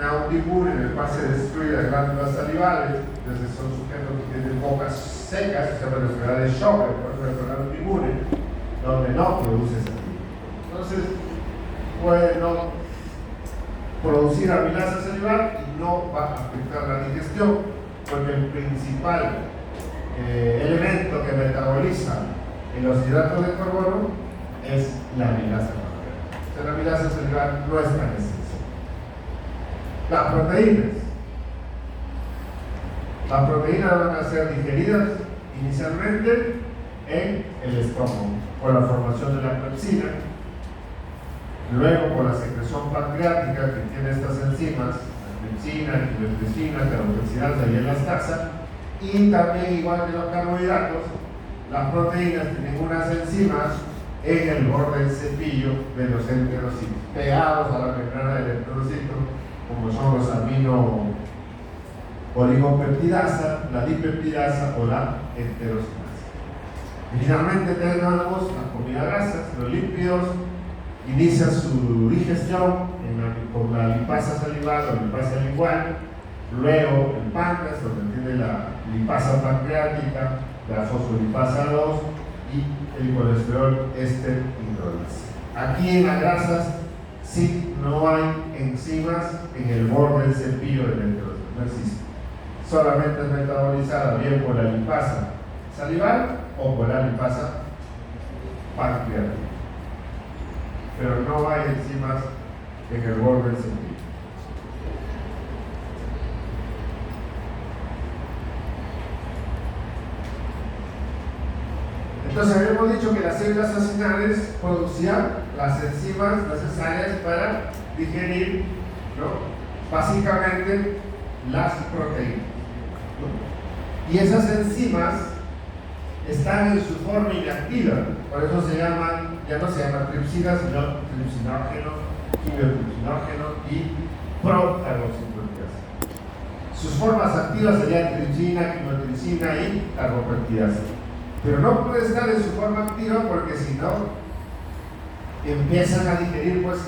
a un ticún en el cual se destruyen las glándulas salivales. Entonces son sujetos que tienen bocas secas, se llama la enfermedad de Sjögren, por eso la enfermedad de ticún, donde no produce saliva. Entonces puede no producir amilasa salivar y no va a afectar la digestión, porque el principal elemento que metaboliza en los hidratos de carbono es la amilasa salivar. O sea, la amilasa salivar no es tan esencial. Las proteínas. Las proteínas van a ser digeridas inicialmente en el estómago por la formación de la pepsina, luego por la secreción pancreática que tiene estas enzimas, la tripsina, angiotensina, carboxilasa y elastasa, y también, igual que los carbohidratos, las proteínas tienen unas enzimas en el borde del cepillo de los enterocitos, pegados a la membrana del enterocito, como son los amino oligopeptidasa, la dipeptidasa o la enterosinasa. Finalmente tenemos la comida grasa, los lípidos, inicia su digestión con la lipasa salival o lipasa lingual, luego el páncreas, donde tiene la lipasa pancreática, la fosfolipasa 2 y el colesterol éster hidrolasa. Aquí en las grasas sí no hay enzimas en el borde del cepillo del enterocito, no existe. Solamente es metabolizada bien por la lipasa salival o por la lipasa pancreática, pero no hay enzimas en el borde del cepillo. Entonces habíamos dicho que las células acinales producían las enzimas necesarias para digerir, ¿no?, básicamente las proteínas, ¿no? Y esas enzimas están en su forma inactiva, por eso se llaman, ya no se llaman tripsinas, sino tripsinógeno, quimiotripsinógeno y procarboxipeptidasa. Sus formas activas serían tripsina, quimiotripsina y carbopeptidasa. Pero no puede estar en su forma activa porque si no empiezan a digerir pues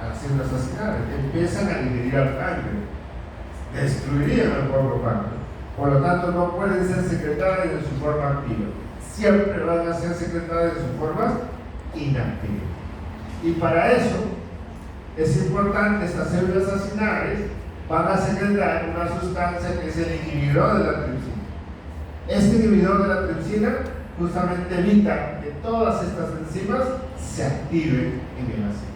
a las células acinales, empiezan a digerir al páncreas, destruirían el propio páncreas. Por lo tanto no pueden ser secretarias en su forma activa, siempre van a ser secretarias en sus formas inactivas. Y para eso es importante, estas células acinales van a secretar una sustancia que es el inhibidor de la tripsina. Este inhibidor de la tripsina justamente evita que todas estas enzimas se activen en el ácido.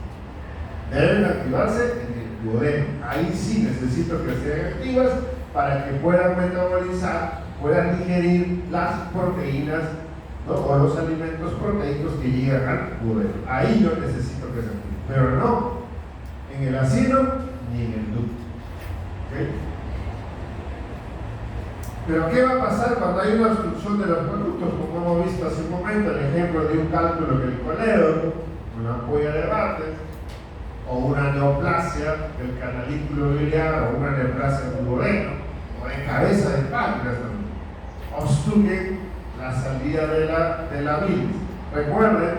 Deben activarse en el duodeno. Ahí sí necesito que sean activas para que puedan metabolizar, puedan digerir las proteínas, ¿no?, o los alimentos proteicos que llegan al duodeno. Ahí yo necesito que se activen, pero no en el ácido ni en el ducto. ¿Okay? Pero ¿qué va a pasar cuando hay una obstrucción de los conductos? Como hemos visto hace un momento, el ejemplo de un cálculo del colédoco, una ampolla de Bardet, o una neoplasia del canalículo biliar, o una neoplasia del duodeno, o de cabeza del páncreas, obstruyen la salida de la bilis. Recuerden,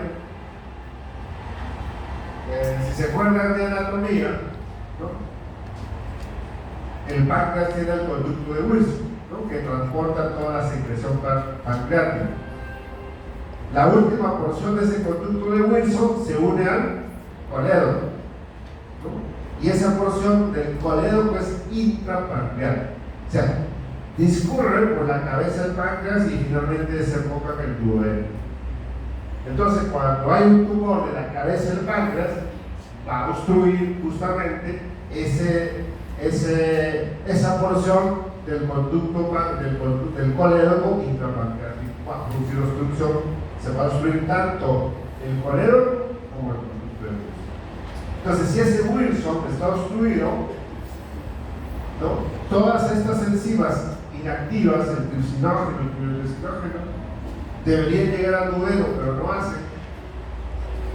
si se acuerdan de anatomía, ¿no?, el páncreas tiene el conducto de Wilson, ¿no?, que transporta toda la secreción pancreática. La última porción de ese conducto de Wilson se une al colédoco, ¿no?, y esa porción del colédoco es intrapancreática, o sea, discurre por la cabeza del páncreas y finalmente desemboca en el duodeno. Entonces, cuando hay un tumor de la cabeza del páncreas, va a obstruir justamente esa porción del conducto del colédoco intrapancreático. Va a producir obstrucción, se va a obstruir tanto el colédoco como el conducto de Wilson. Entonces, si ese Wilson está obstruido, ¿no?, todas estas enzimas inactivas, el tripsinógeno, el quimiotripsinógeno, deberían llegar al duodeno, pero no hacen.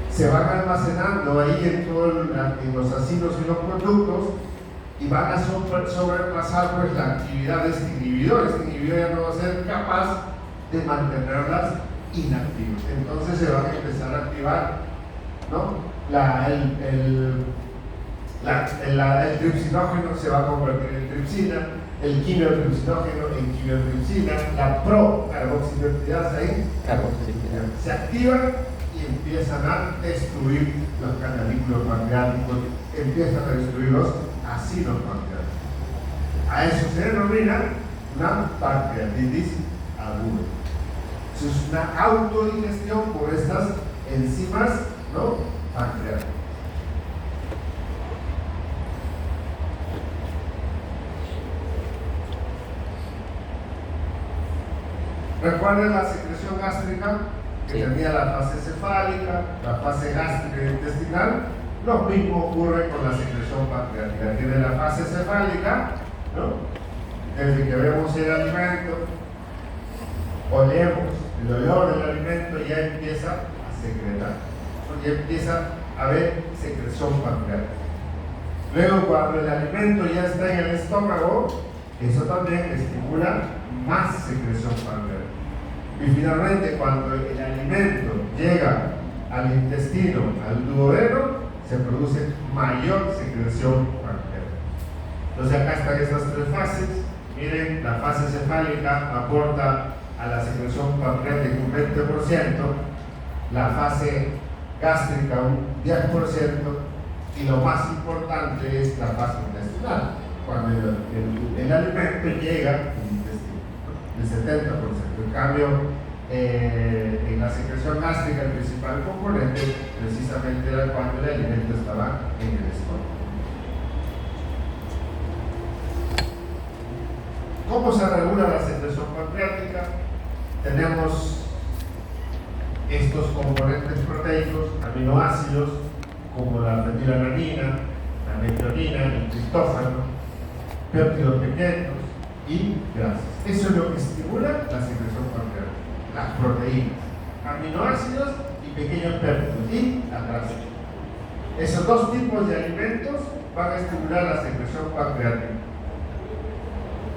Se van almacenando ahí en los ácidos y los conductos y van a sobrepasar pues la actividad de este inhibidor. Este inhibidor ya no va a ser capaz de mantenerlas inactivas. Entonces se van a empezar a activar, ¿no?, el tripsinógeno se va a convertir en tripsina, el quinotripsinógeno en quinotripsina, la procarboxipeptidasa en carboxipeptidasa. Se activan y empiezan a destruir los canalículos pancreáticos, empiezan a destruir los ácidos pancreáticos. A eso se denomina una pancreatitis aguda. Eso es una autodigestión por estas enzimas, ¿no?, pancreáticas. Recuerden la secreción gástrica que tenía la fase cefálica, la fase gástrica e intestinal. Lo mismo ocurre con la secreción pancreática. Tiene la fase cefálica, ¿no?, desde que vemos el alimento, olemos el olor del alimento, ya empieza a secretar, ya empieza a haber secreción pancreática. Luego, cuando el alimento ya está en el estómago, eso también estimula más secreción pancreática. Y finalmente, cuando el alimento llega al intestino, al duodeno, se produce mayor secreción pancreática. Entonces acá están estas tres fases. Miren, la fase cefálica aporta a la secreción pancreática un 20%, la fase gástrica un 10%, y lo más importante es la fase intestinal, cuando el alimento llega al intestino, el 70%. En cambio, en la secreción gástrica, el principal componente precisamente era cuando el alimento estaba en el estómago. ¿Cómo se regula la secreción pancreática? Tenemos estos componentes proteicos, aminoácidos, como la fenilalanina, la metionina, el triptófano, péptidos pequeños y grasas. Eso es lo que estimula la secreción pancreática, las proteínas, aminoácidos y pequeños péptidos y las grasas. Esos dos tipos de alimentos van a estimular la secreción pancreática.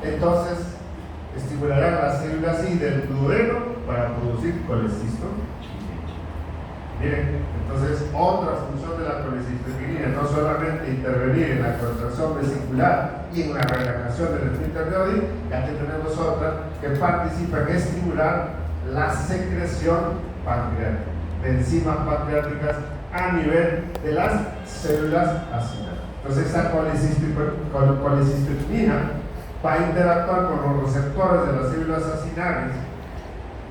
Entonces, estimularán las células I del duodeno para producir colecisto. Bien, entonces otra función de la colecistoquinina, no solamente intervenir en la contracción vesicular y en la relajación del esfínter de Oddi, ya que tenemos otra que participa en estimular la secreción pancreática, de enzimas pancreáticas a nivel de las células acinales. Entonces esta colecistoquinina va a interactuar con los receptores de las células acinales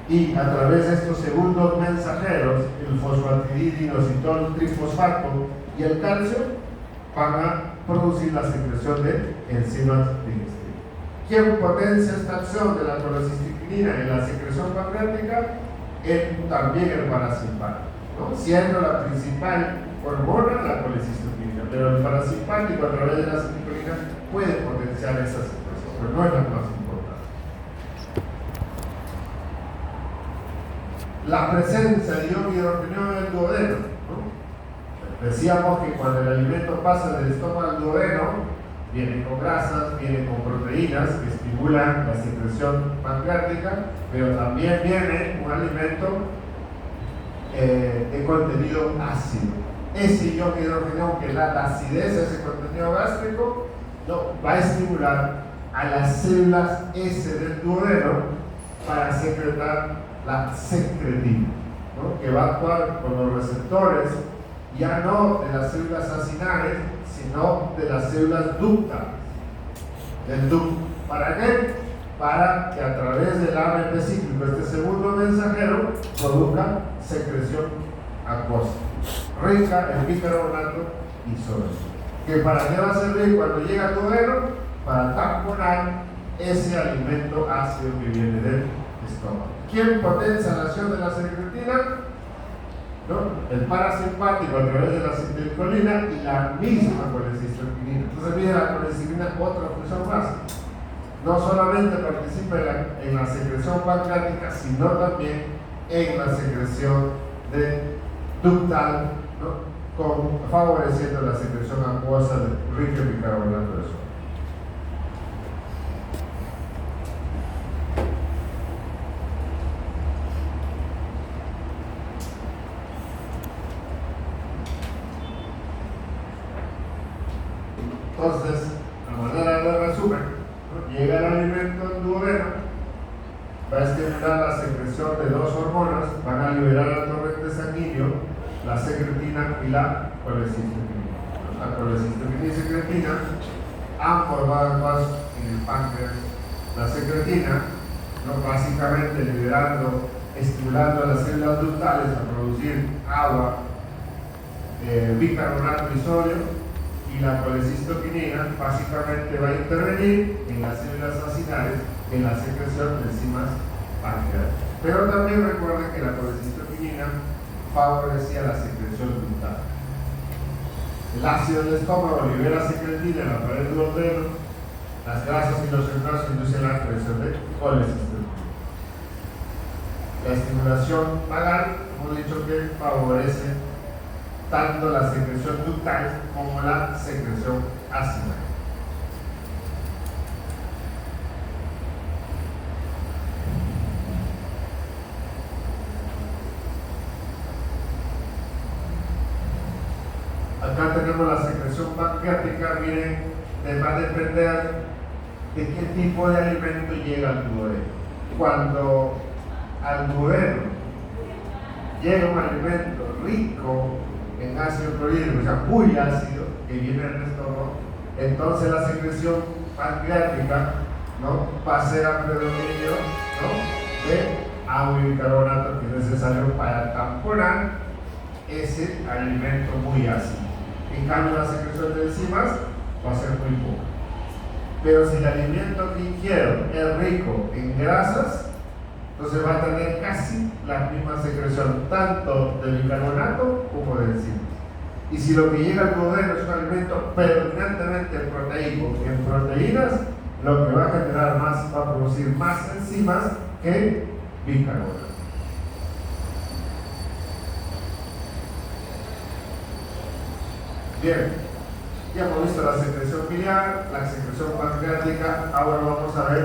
y a través de estos segundos mensajeros, el fosfatidilinoxitol trifosfato y el calcio, van a producir la secreción de enzimas digestivas. ¿Quién potencia esta acción de la colecistoquinina en la secreción pancreática? También el parasimpático, ¿no?, siendo la principal hormona la colecistoquinina, pero el parasimpático a través de la acetilcolina puede potenciar esa secreción, pero no es la más importante. La presencia de iodo hidrogenado en el duodeno, ¿no? Decíamos que cuando el alimento pasa del estómago al duodeno, viene con grasas, viene con proteínas que estimulan la secreción pancreática, pero también viene un alimento de contenido ácido. Ese iodo hidrogenado, que da la acidez a ese contenido gástrico, va a estimular a las células S del duodeno para secretar la secretina, ¿no?, que va a actuar con los receptores ya no de las células acinales, sino de las células ductales del ducto. ¿Para qué? Para que a través del AMP cíclico, este segundo mensajero, produzca secreción acuosa rica en bicarbonato y sodio. ¿Que para qué va a servir cuando llega al duodeno? Para tamponar ese alimento ácido que viene del estómago. ¿Quién potencia la acción de la secretina? ¿No? El parasimpático a través de la acetilcolina y la misma colecistoquinina. Entonces viene la colecistoquinina, otra función más. No solamente participa en la secreción pancreática, sino también en la secreción ductal, ¿no?, favoreciendo la secreción acuosa rica en bicarbonato de sodio. hormonas van a liberar al torrente sanguíneo la secretina y la colecistoquinina. La colecistoquinina y secretina, ambos van a actuar en el páncreas. La secretina, ¿no? Básicamente liberando, estimulando a las células ductales a producir agua, bicarbonato y sodio, y la colecistoquinina básicamente va a intervenir en las células acinales en la secreción de enzimas pancreáticas. Pero también recuerden que la colecistoquinina favorecía la secreción ductal. El ácido del estómago libera secretina en la pared del duodeno. Las grasas y los envases inducen la creación de colecistoquinina. La estimulación vagal, hemos dicho que favorece tanto la secreción ductal como la secreción ácida. Acá tenemos la secreción pancreática. Miren, va a depender de qué tipo de alimento llega al duodeno. Cuando al duodeno llega un alimento rico en ácido clorhídrico, o sea, muy ácido, que viene del estómago, entonces la secreción pancreática, ¿no?, va a ser a predominio, ¿no?, de agua y bicarbonato, que es necesario para tamponar ese alimento muy ácido. En cambio, la secreción de enzimas va a ser muy poca. Pero si el alimento que ingiero es rico en grasas, entonces va a tener casi la misma secreción tanto de bicarbonato como de enzimas. Y si lo que llega al duodeno es un alimento predominantemente proteico, en proteínas, lo que va a generar más, va a producir más enzimas que bicarbonato. Bien, ya hemos visto la secreción biliar, la secreción pancreática, ahora vamos a ver